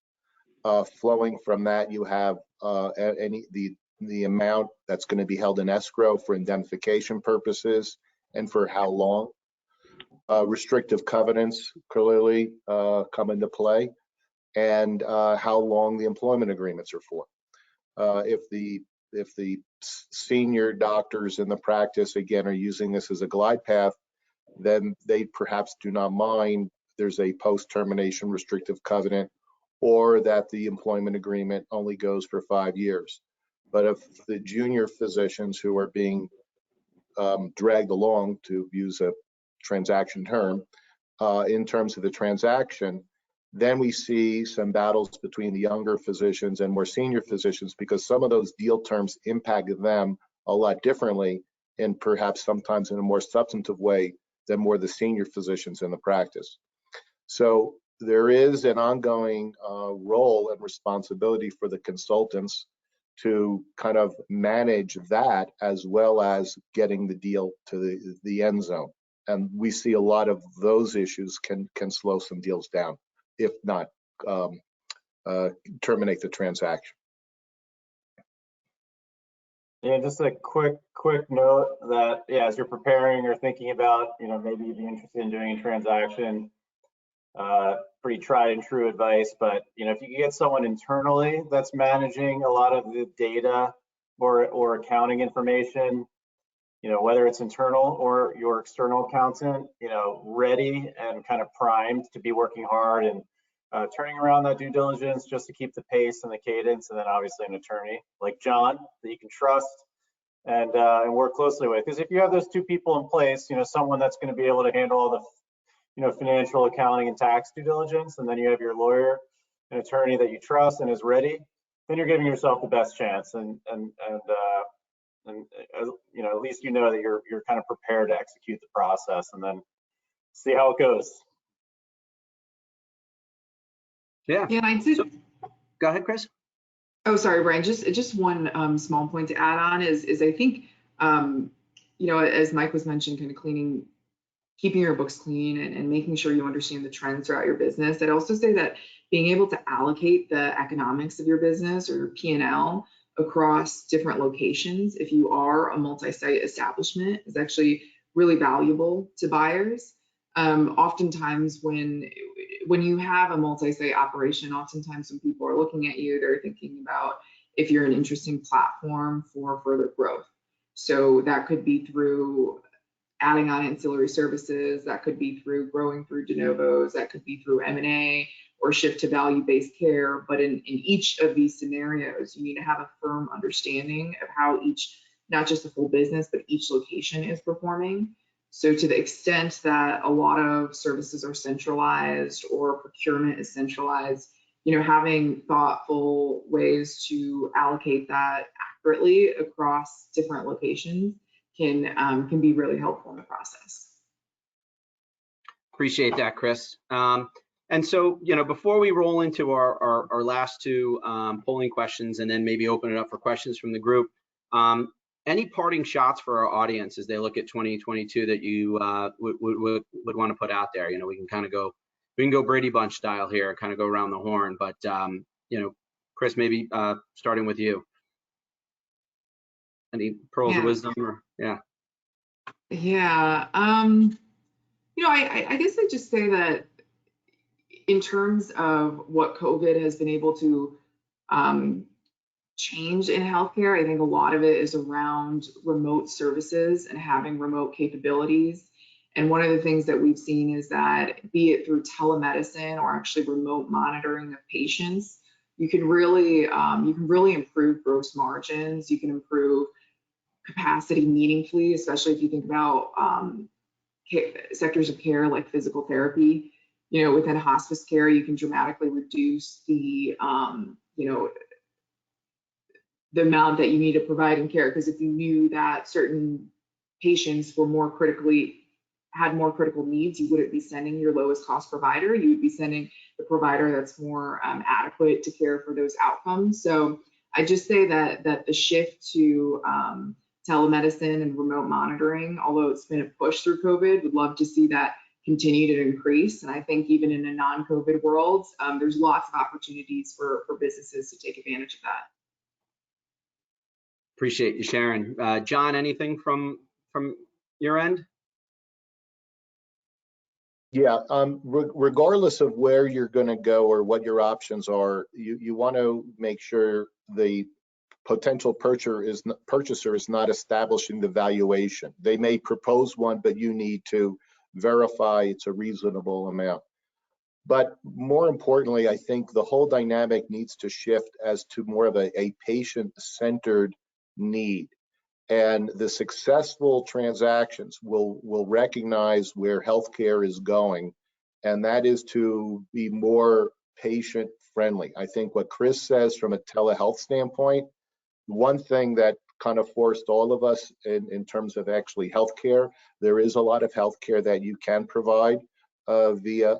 Flowing from that, you have the amount that's going to be held in escrow for indemnification purposes and for how long. Restrictive covenants clearly come into play, and how long the employment agreements are for. If the senior doctors in the practice, again, are using this as a glide path, then they perhaps do not mind there's a post-termination restrictive covenant, or that the employment agreement only goes for 5 years. But if the junior physicians who are being dragged along, to use a transaction term, in terms of the transaction, then we see some battles between the younger physicians and more senior physicians, because some of those deal terms impact them a lot differently, and perhaps sometimes in a more substantive way than more the senior physicians in the practice. So there is an ongoing role and responsibility for the consultants to kind of manage that, as well as getting the deal to the end zone. And we see a lot of those issues can slow some deals down, if not terminate the transaction. Yeah, just a quick note that, yeah, as you're preparing or thinking about, maybe you'd be interested in doing a transaction, pretty tried and true advice, but if you can get someone internally that's managing a lot of the data or accounting information, whether it's internal or your external accountant, ready and kind of primed to be working hard and turning around that due diligence just to keep the pace and the cadence, and then obviously an attorney like John that you can trust and work closely with. Because if you have those two people in place, someone that's going to be able to handle all the financial, accounting, and tax due diligence, and then you have your lawyer and attorney that you trust and is ready, then you're giving yourself the best chance, and at least that you're kind of prepared to execute the process, and then see how it goes. Yeah. Yeah, I'd say. Go ahead, Chris. Oh, sorry, Brian. Just one small point to add on is I think as Mike was mentioned, kind of keeping your books clean and making sure you understand the trends throughout your business. I'd also say that being able to allocate the economics of your business or your P&L across different locations, if you are a multi-site establishment, is actually really valuable to buyers. Oftentimes when you have a multi-site operation, oftentimes when people are looking at you, they're thinking about if you're an interesting platform for further growth. So that could be through adding on ancillary services, that could be through growing through de novos, that could be through M&A or shift to value-based care. But in each of these scenarios, you need to have a firm understanding of how each, not just the full business, but each location is performing. So to the extent that a lot of services are centralized or procurement is centralized, having thoughtful ways to allocate that accurately across different locations can be really helpful in the process. Appreciate that, Chris. And so, before we roll into our last two polling questions, and then maybe open it up for questions from the group, any parting shots for our audience as they look at 2022 that you would want to put out there? We can kind of go, Brady Bunch style here, kind of go around the horn. But Chris, maybe starting with you. Any pearls of wisdom, or yeah. I guess I'd just say that in terms of what COVID has been able to change in healthcare, I think a lot of it is around remote services and having remote capabilities. And one of the things that we've seen is that, be it through telemedicine or actually remote monitoring of patients, you can really improve gross margins. You can improve capacity meaningfully, especially if you think about sectors of care like physical therapy. Within hospice care, you can dramatically reduce the amount that you need to provide in care, because if you knew that certain patients had more critical needs, you wouldn't be sending your lowest cost provider. You would be sending the provider that's more adequate to care for those outcomes. So I just say that the shift to telemedicine and remote monitoring, although it's been a push through COVID, would love to see that continue to increase. And I think even in a non-COVID world, there's lots of opportunities for businesses to take advantage of that. Appreciate you sharing. John, anything from your end? Yeah, regardless of where you're going to go or what your options are, you want to make sure the potential purchaser is not establishing the valuation. They may propose one, but you need to verify it's a reasonable amount. But more importantly, I think the whole dynamic needs to shift as to more of a patient-centered need. And the successful transactions will recognize where healthcare is going, and that is to be more patient friendly. I think what Chris says from a telehealth standpoint, one thing that kind of forced all of us in terms of actually healthcare, there is a lot of healthcare that you can provide via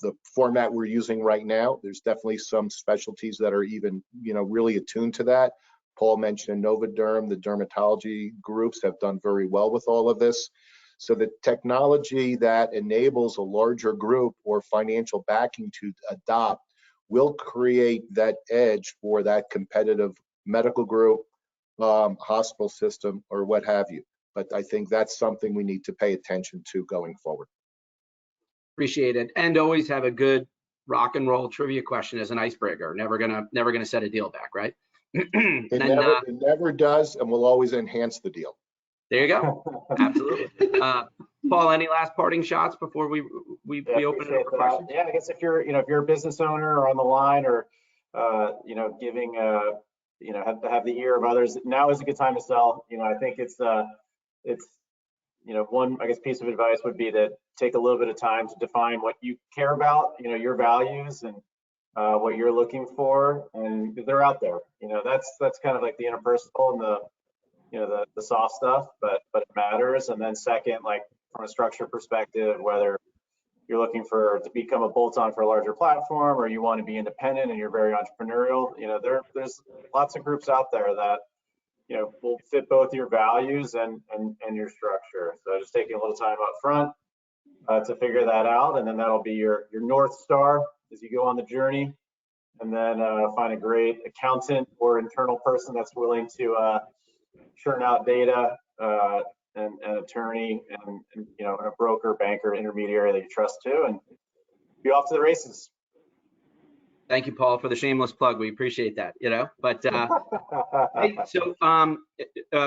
the format we're using right now. There's definitely some specialties that are even, really attuned to that. Paul mentioned Novaderm, the dermatology groups have done very well with all of this. So the technology that enables a larger group or financial backing to adopt will create that edge for that competitive medical group, hospital system, or what have you. But I think that's something we need to pay attention to going forward. Appreciate it. And always have a good rock and roll trivia question as an icebreaker. Never gonna set a deal back, right? It never does, and will always enhance the deal. There you go. Absolutely. Paul, any last parting shots before we open it up for questions? Yeah, I guess if you're a business owner or on the line or giving have the ear of others, now is a good time to sell. I think it's one piece of advice would be to take a little bit of time to define what you care about, your values and what you're looking for, and they're out there. That's kind of like the interpersonal and the soft stuff, but it matters. And then second, like from a structure perspective, whether you're looking to become a bolt-on for a larger platform or you want to be independent and you're very entrepreneurial, there's lots of groups out there that will fit both your values and your structure. So just taking a little time up front to figure that out, and then that'll be your North Star as you go on the journey. And then find a great accountant or internal person that's willing to churn out data, and an attorney and a broker, banker, intermediary that you trust too, and be off to the races. Thank you, Paul, for the shameless plug. We appreciate that, But hey, so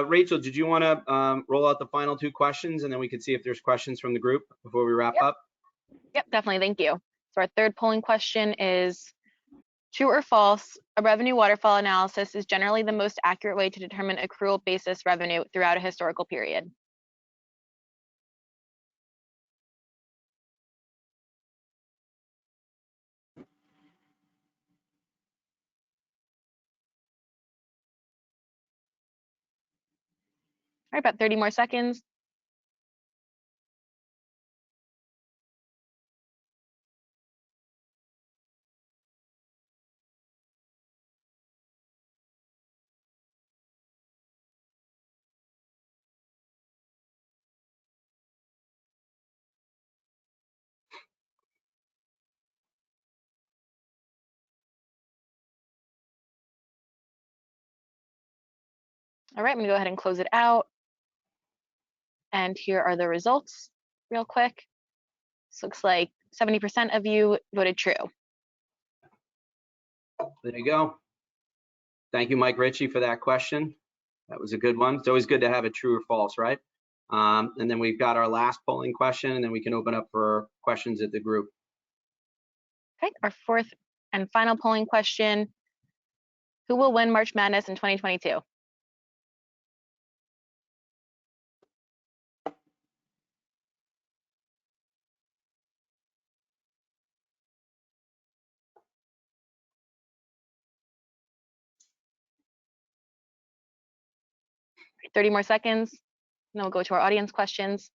Rachel, did you want to roll out the final two questions, and then we could see if there's questions from the group before we wrap up? Yep, definitely. Thank you. So our third polling question is, true or false, a revenue waterfall analysis is generally the most accurate way to determine accrual basis revenue throughout a historical period. All right, about 30 more seconds. All right, I'm gonna go ahead and close it out. And here are the results real quick. This looks like 70% of you voted true. There you go. Thank you, Mike Ritchie, for that question. That was a good one. It's always good to have a true or false, right? And then we've got our last polling question, and then we can open up for questions at the group. Okay, our fourth and final polling question. Who will win March Madness in 2022? Okay, 30 more seconds, and then we'll go to our audience questions.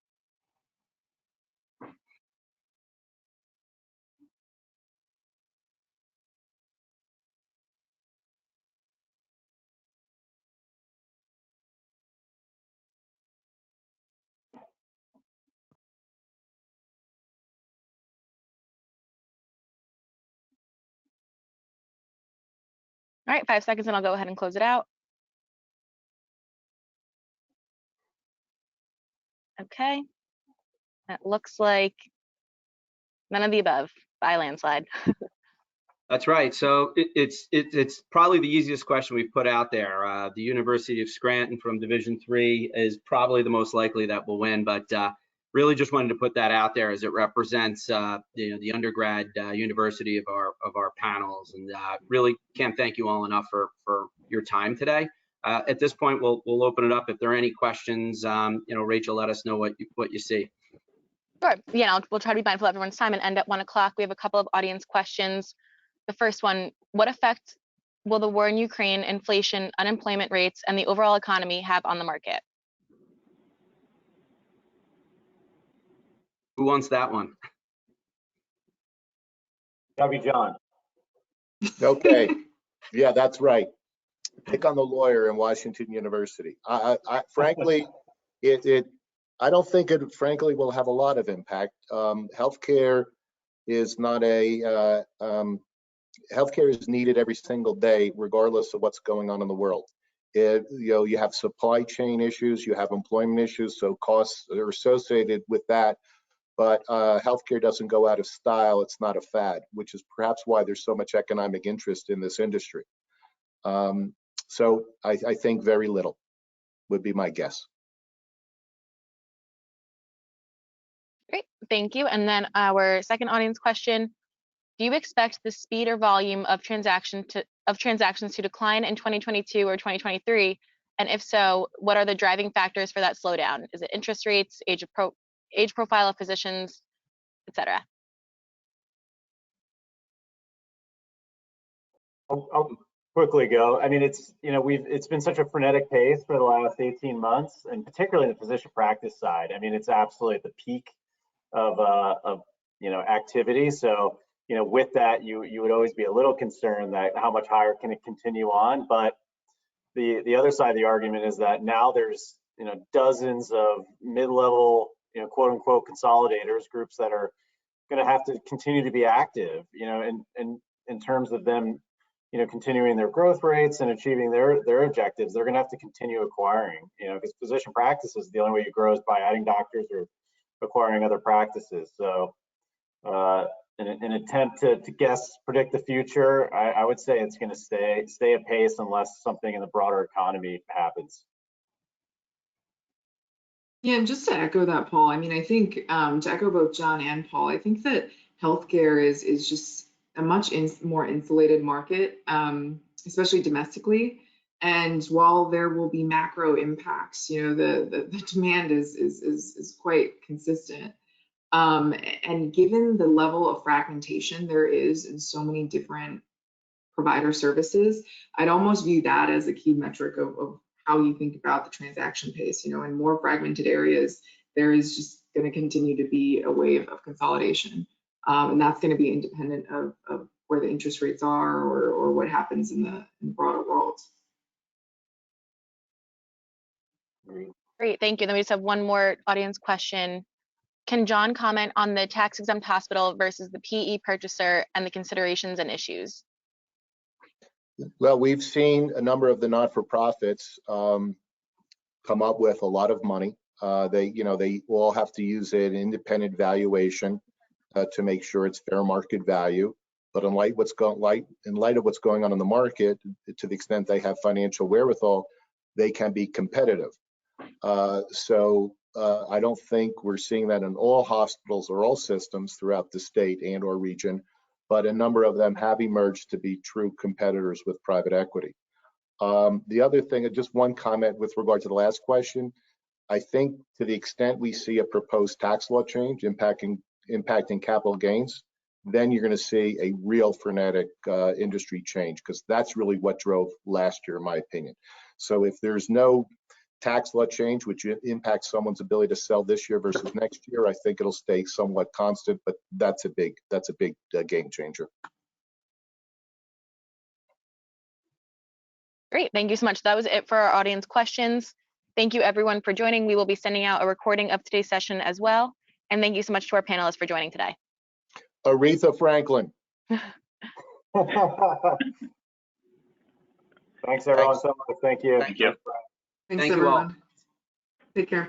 All right, 5 seconds and I'll go ahead and close it out. Okay. That looks like none of the above by landslide. That's right. So it's probably the easiest question we've put out there. The University of Scranton from Division III is probably the most likely that will win, but really just wanted to put that out there as it represents the undergrad university of our panels, and really can't thank you all enough for your time today. At this point, we'll open it up. If there are any questions, Rachel, let us know what you see. Sure. Yeah, we'll try to be mindful of everyone's time and end at 1 o'clock. We have a couple of audience questions. The first one, what effect will the war in Ukraine, inflation, unemployment rates, and the overall economy have on the market? Who wants that one? That'd be John. Okay. Yeah, that's right. Pick on the lawyer in Washington University. Frankly, I don't think it frankly will have a lot of impact. Healthcare is not a healthcare is needed every single day, regardless of what's going on in the world. You have supply chain issues, you have employment issues, so costs are associated with that. But healthcare doesn't go out of style. It's not a fad, which is perhaps why there's so much economic interest in this industry. So I think very little would be my guess. Great, thank you. And then our second audience question, do you expect the speed or volume of transactions to decline in 2022 or 2023? And if so, what are the driving factors for that slowdown? Is it interest rates, age profile of physicians, et cetera? I'll quickly go. I mean, it's been such a frenetic pace for the last 18 months, and particularly in the physician practice side. I mean, it's absolutely at the peak of activity. So with that, you would always be a little concerned that how much higher can it continue on. But the other side of the argument is that now there's dozens of mid-level quote unquote consolidators, groups that are going to have to continue to be active in terms of them continuing their growth rates and achieving their objectives. They're going to have to continue acquiring, because physician practices, the only way you grow is by adding doctors or acquiring other practices. So in an attempt to predict the future, I would say it's going to stay at pace unless something in the broader economy happens. Yeah, and just to echo that, Paul, I mean, I think to echo both John and Paul, I think that healthcare is just a much more insulated market, especially domestically. And while there will be macro impacts, the demand is quite consistent. And given the level of fragmentation there is in so many different provider services, I'd almost view that as a key metric of how you think about the transaction pace. In more fragmented areas, there is just going to continue to be a wave of consolidation. And that's going to be independent of where the interest rates are or what happens in the broader world. Great, thank you. Then we just have one more audience question. Can John comment on the tax-exempt hospital versus the PE purchaser and the considerations and issues? Well, we've seen a number of the not-for-profits come up with a lot of money. They all have to use an independent valuation to make sure it's fair market value. But in light of what's going on in the market, to the extent they have financial wherewithal, they can be competitive. So I don't think we're seeing that in all hospitals or all systems throughout the state and or region, but a number of them have emerged to be true competitors with private equity. The other thing, just one comment with regard to the last question, I think to the extent we see a proposed tax law change impacting capital gains, then you're going to see a real frenetic industry change, because that's really what drove last year, in my opinion. So if there's no tax law change, which impacts someone's ability to sell this year versus next year, I think it'll stay somewhat constant, but that's a big game changer. Great, thank you so much. That was it for our audience questions. Thank you everyone for joining. We will be sending out a recording of today's session as well. And thank you so much to our panelists for joining today. Aretha Franklin. Thanks everyone Thanks. so much. Thank you. Thank you. Thanks, Thank you all. everyone. Take care.